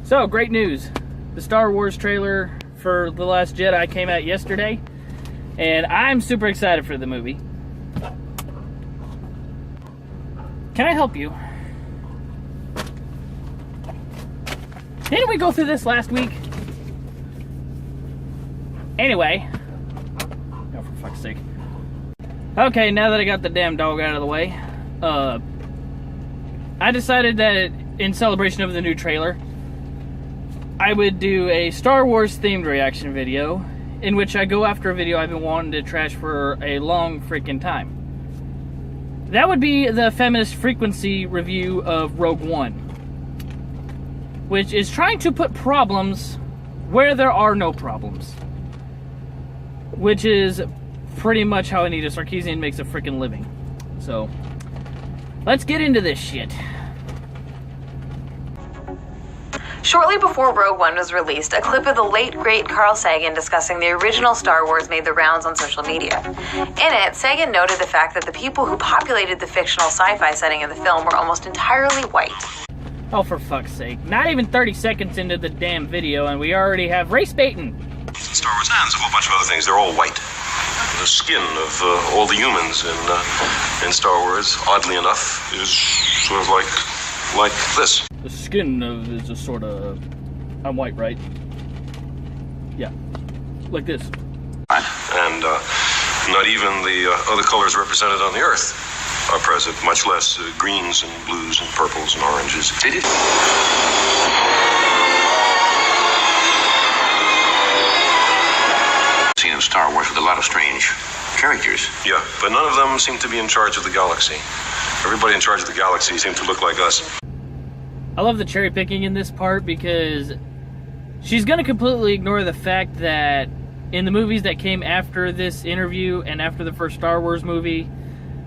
So, great news. The Star Wars trailer for The Last Jedi came out yesterday, and I'm super excited for the movie. Can I help you? Didn't we go through this last week? Anyway. Oh, for fuck's sake. Okay, now that I got the damn dog out of the way, I decided that in celebration of the new trailer, I would do a Star Wars themed reaction video in which I go after a video I've been wanting to trash for a long freaking time. That would be the Feminist Frequency review of Rogue One, which is trying to put problems where there are no problems, which is pretty much how Anita Sarkeesian makes a freaking living. So, let's get into this shit. Shortly before Rogue One was released, a clip of the late, great Carl Sagan discussing the original Star Wars made the rounds on social media. In it, Sagan noted the fact that the people who populated the fictional sci-fi setting of the film were almost entirely white. Oh, for fuck's sake. Not even 30 seconds into the damn video, and we already have race baiting. Star Wars and a whole bunch of other things. They're all white. The skin of all the humans in Star Wars, oddly enough, is sort of like this. The skin of is just sort of... I'm white, right? Yeah. Like this. And not even the other colors represented on the Earth are present, much less greens and blues and purples and oranges. Did it? Seen in Star Wars with a lot of strange characters. Yeah, but none of them seem to be in charge of the galaxy. Everybody in charge of the galaxy seems to look like us. I love the cherry picking in this part because she's going to completely ignore the fact that in the movies that came after this interview and after the first Star Wars movie,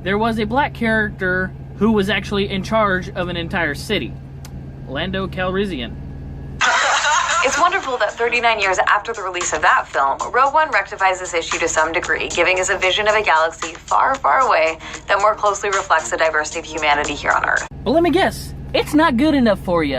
there was a black character who was actually in charge of an entire city. Lando Calrissian. It's wonderful that 39 years after the release of that film, Rogue One rectifies this issue to some degree, giving us a vision of a galaxy far, far away that more closely reflects the diversity of humanity here on Earth. But let me guess, it's not good enough for you.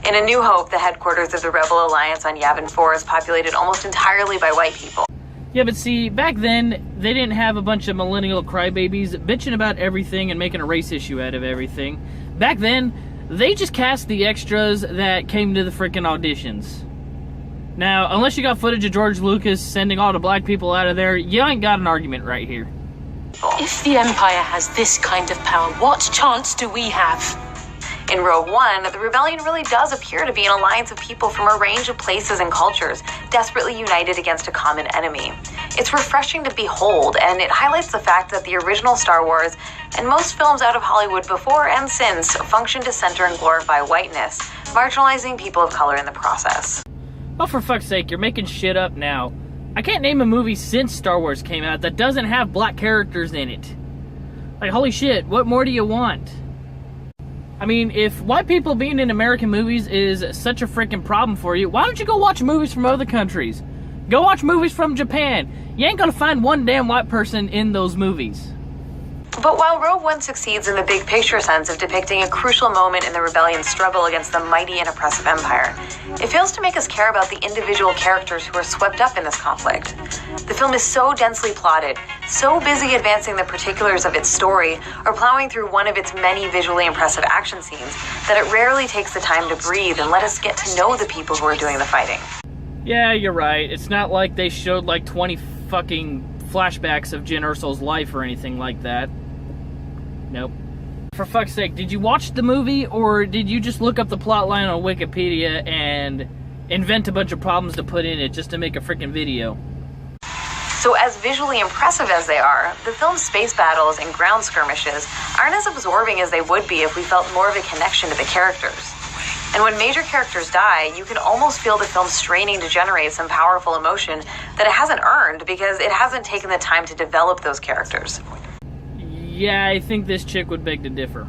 In A New Hope, the headquarters of the Rebel Alliance on Yavin 4 is populated almost entirely by white people. Yeah, but see, back then, they didn't have a bunch of millennial crybabies bitching about everything and making a race issue out of everything. Back then, they just cast the extras that came to the frickin' auditions. Now, unless you got footage of George Lucas sending all the black people out of there, you ain't got an argument right here. If the Empire has this kind of power, what chance do we have? In Rogue One, the rebellion really does appear to be an alliance of people from a range of places and cultures, desperately united against a common enemy. It's refreshing to behold, and it highlights the fact that the original Star Wars, and most films out of Hollywood before and since, function to center and glorify whiteness, marginalizing people of color in the process. Oh, for fuck's sake, you're making shit up now. I can't name a movie since Star Wars came out that doesn't have black characters in it. Like, holy shit, what more do you want? I mean, if white people being in American movies is such a freaking problem for you, why don't you go watch movies from other countries? Go watch movies from Japan. You ain't gonna find one damn white person in those movies. But while Rogue One succeeds in the big picture sense of depicting a crucial moment in the rebellion's struggle against the mighty and oppressive empire, it fails to make us care about the individual characters who are swept up in this conflict. The film is so densely plotted, so busy advancing the particulars of its story, or plowing through one of its many visually impressive action scenes, that it rarely takes the time to breathe and let us get to know the people who are doing the fighting. Yeah, you're right. It's not like they showed like 20 fucking flashbacks of Jyn Erso's life or anything like that. Nope. For fuck's sake, did you watch the movie, or did you just look up the plot line on Wikipedia and invent a bunch of problems to put in it just to make a freaking video? So as visually impressive as they are, the film's space battles and ground skirmishes aren't as absorbing as they would be if we felt more of a connection to the characters. And when major characters die, you can almost feel the film straining to generate some powerful emotion that it hasn't earned because it hasn't taken the time to develop those characters. Yeah, I think this chick would beg to differ.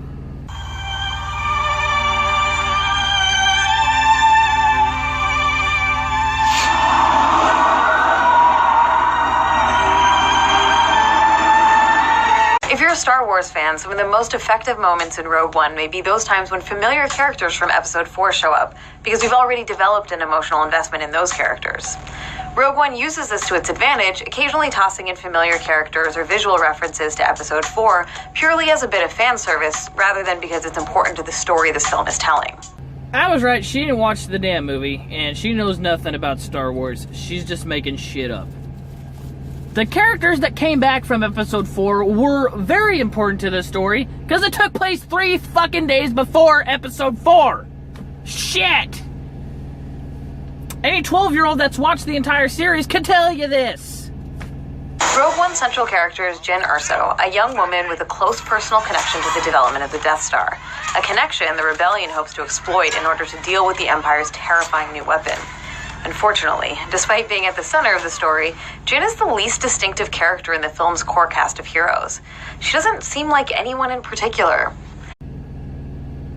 If you're a Star Wars Wars fans, some of the most effective moments in Rogue One may be those times when familiar characters from Episode 4 show up, because we've already developed an emotional investment in those characters. Rogue One uses this to its advantage, occasionally tossing in familiar characters or visual references to Episode 4 purely as a bit of fan service, rather than because it's important to the story this film is telling. I was right, she didn't watch the damn movie, and she knows nothing about Star Wars. She's just making shit up. The characters that came back from Episode 4 were very important to the story, because it took place 3 fucking days before Episode 4. Shit! Any 12-year-old that's watched the entire series can tell you this. Rogue One's central character is Jyn Erso, a young woman with a close personal connection to the development of the Death Star, a connection the Rebellion hopes to exploit in order to deal with the Empire's terrifying new weapon. Unfortunately, despite being at the center of the story, Jyn is the least distinctive character in the film's core cast of heroes. She doesn't seem like anyone in particular.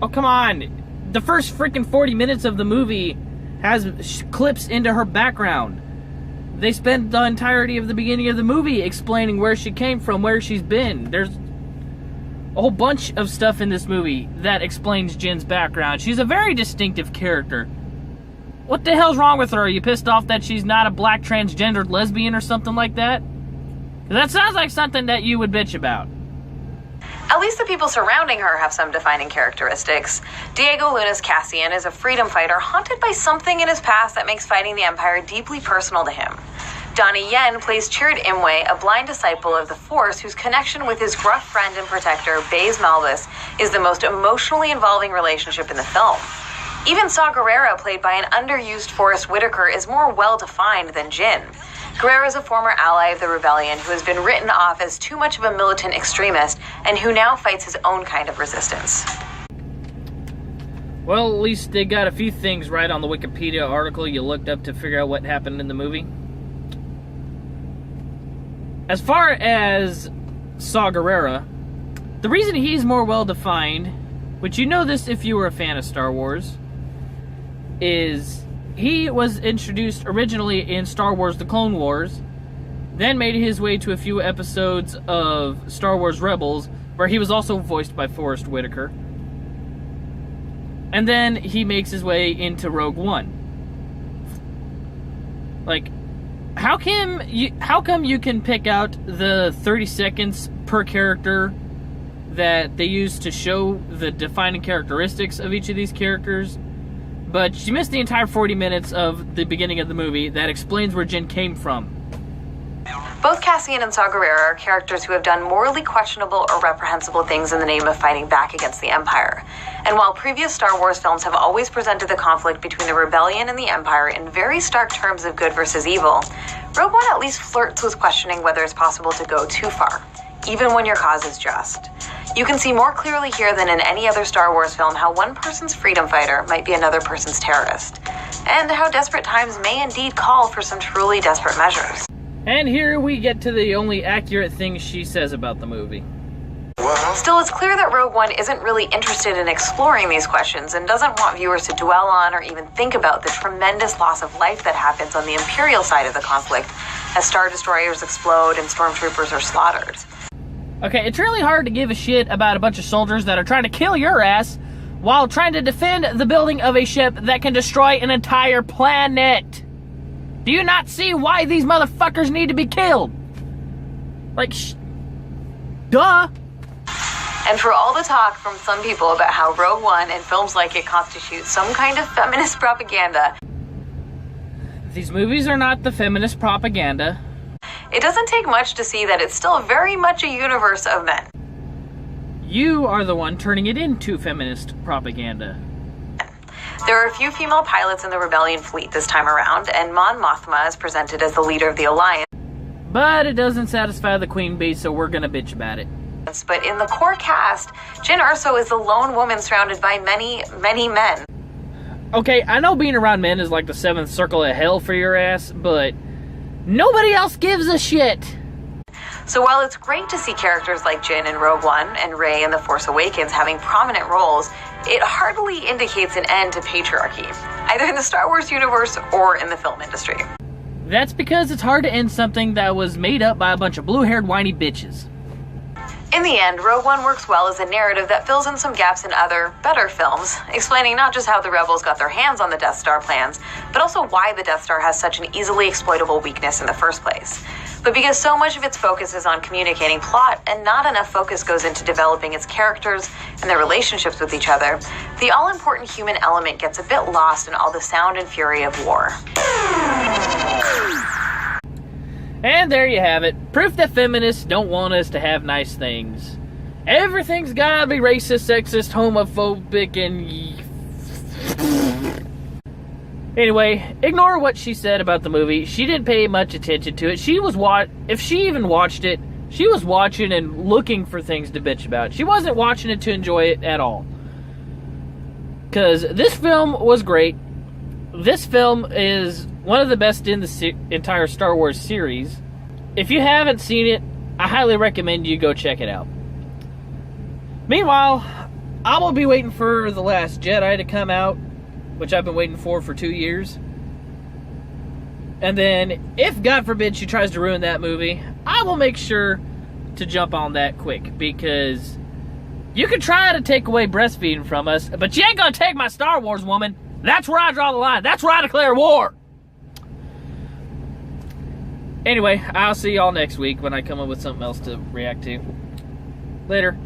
Oh, come on. The first freaking 40 minutes of the movie has clips into her background. They spend the entirety of the beginning of the movie explaining where she came from, where she's been. There's a whole bunch of stuff in this movie that explains Jyn's background. She's a very distinctive character. What the hell's wrong with her? Are you pissed off that she's not a black transgendered lesbian or something like that? That sounds like something that you would bitch about. At least the people surrounding her have some defining characteristics. Diego Luna's Cassian is a freedom fighter haunted by something in his past that makes fighting the Empire deeply personal to him. Donnie Yen plays Chirrut Imwe, a blind disciple of the Force whose connection with his gruff friend and protector, Baze Malbus, is the most emotionally involving relationship in the film. Even Saw Gerrera, played by an underused Forrest Whitaker, is more well-defined than Jyn. Gerrera is a former ally of the Rebellion who has been written off as too much of a militant extremist and who now fights his own kind of resistance. Well, at least they got a few things right on the Wikipedia article you looked up to figure out what happened in the movie. As far as Saw Gerrera, the reason he's more well-defined, which you know this if you were a fan of Star Wars, is he was introduced originally in Star Wars The Clone Wars, then made his way to a few episodes of Star Wars Rebels, where he was also voiced by Forrest Whitaker. And then he makes his way into Rogue One. Like, how come you can pick out the 30 seconds per character that they use to show the defining characteristics of each of these characters, but you missed the entire 40 minutes of the beginning of the movie that explains where Jyn came from? Both Cassian and Saw Gerrera are characters who have done morally questionable or reprehensible things in the name of fighting back against the Empire. And while previous Star Wars films have always presented the conflict between the Rebellion and the Empire in very stark terms of good versus evil, Rogue One at least flirts with questioning whether it's possible to go too far, even when your cause is just. You can see more clearly here than in any other Star Wars film how one person's freedom fighter might be another person's terrorist, and how desperate times may indeed call for some truly desperate measures. And here we get to the only accurate thing she says about the movie. Still, it's clear that Rogue One isn't really interested in exploring these questions and doesn't want viewers to dwell on or even think about the tremendous loss of life that happens on the Imperial side of the conflict as Star Destroyers explode and stormtroopers are slaughtered. Okay, it's really hard to give a shit about a bunch of soldiers that are trying to kill your ass while trying to defend the building of a ship that can destroy an entire planet. Do you not see why these motherfuckers need to be killed? Like, duh. And for all the talk from some people about how Rogue One and films like it constitute some kind of feminist propaganda, these movies are not the feminist propaganda. It doesn't take much to see that it's still very much a universe of men. You are the one turning it into feminist propaganda. There are a few female pilots in the Rebellion fleet this time around, and Mon Mothma is presented as the leader of the Alliance. But it doesn't satisfy the Queen Bee, so we're gonna bitch about it. But in the core cast, Jyn Erso is the lone woman surrounded by many, many men. Okay, I know being around men is like the seventh circle of hell for your ass, but nobody else gives a shit. So while it's great to see characters like Jyn in Rogue One and Rey in The Force Awakens having prominent roles, it hardly indicates an end to patriarchy, either in the Star Wars universe or in the film industry. That's because it's hard to end something that was made up by a bunch of blue-haired whiny bitches. In the end, Rogue One works well as a narrative that fills in some gaps in other, better films, explaining not just how the rebels got their hands on the Death Star plans, but also why the Death Star has such an easily exploitable weakness in the first place. But because so much of its focus is on communicating plot and not enough focus goes into developing its characters and their relationships with each other, the all-important human element gets a bit lost in all the sound and fury of war. And there you have it. Proof that feminists don't want us to have nice things. Everything's gotta be racist, sexist, homophobic, and... Anyway, ignore what she said about the movie. She didn't pay much attention to it. If she even watched it, she was watching and looking for things to bitch about. She wasn't watching it to enjoy it at all. Because this film was great. This film is one of the best in the entire Star Wars series. If you haven't seen it, I highly recommend you go check it out. Meanwhile, I will be waiting for The Last Jedi to come out, which I've been waiting for 2 years. And then, if God forbid she tries to ruin that movie, I will make sure to jump on that quick, because you can try to take away breastfeeding from us, but you ain't gonna take my Star Wars, woman. That's where I draw the line. That's where I declare war. Anyway, I'll see y'all next week when I come up with something else to react to. Later.